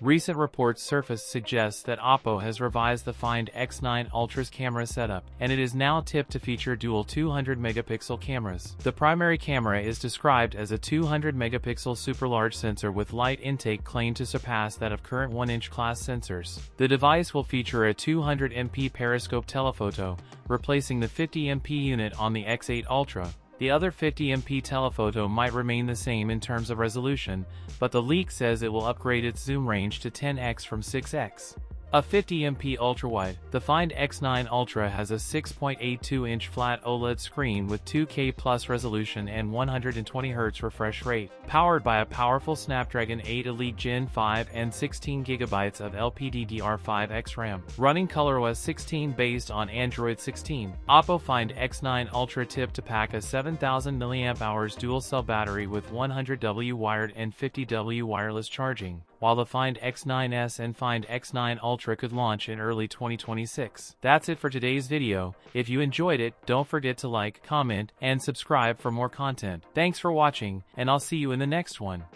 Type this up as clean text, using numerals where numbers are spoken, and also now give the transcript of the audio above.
Recent reports surfaced suggest that OPPO has revised the Find X9 Ultra's camera setup, and it is now tipped to feature dual 200-megapixel cameras. The primary camera is described as a 200-megapixel super-large sensor with light intake claimed to surpass that of current 1-inch class sensors. The device will feature a 200MP periscope telephoto, replacing the 50MP unit on the X8 Ultra. The other 50MP telephoto might remain the same in terms of resolution, but the leak says it will upgrade its zoom range to 10x from 6x. A 50MP ultrawide, the Find X9 Ultra has a 6.82-inch flat OLED screen with 2K plus resolution and 120Hz refresh rate, powered by a powerful Snapdragon 8 Elite Gen 5 and 16GB of LPDDR5X RAM. Running ColorOS 16 based on Android 16. OPPO Find X9 Ultra tipped to pack a 7000 mAh dual-cell battery with 100W wired and 50W wireless charging, while the Find X9s and Find X9 Ultra could launch in early 2026. That's it for today's video. If you enjoyed it, don't forget to like, comment, and subscribe for more content. Thanks for watching, and I'll see you in the next one.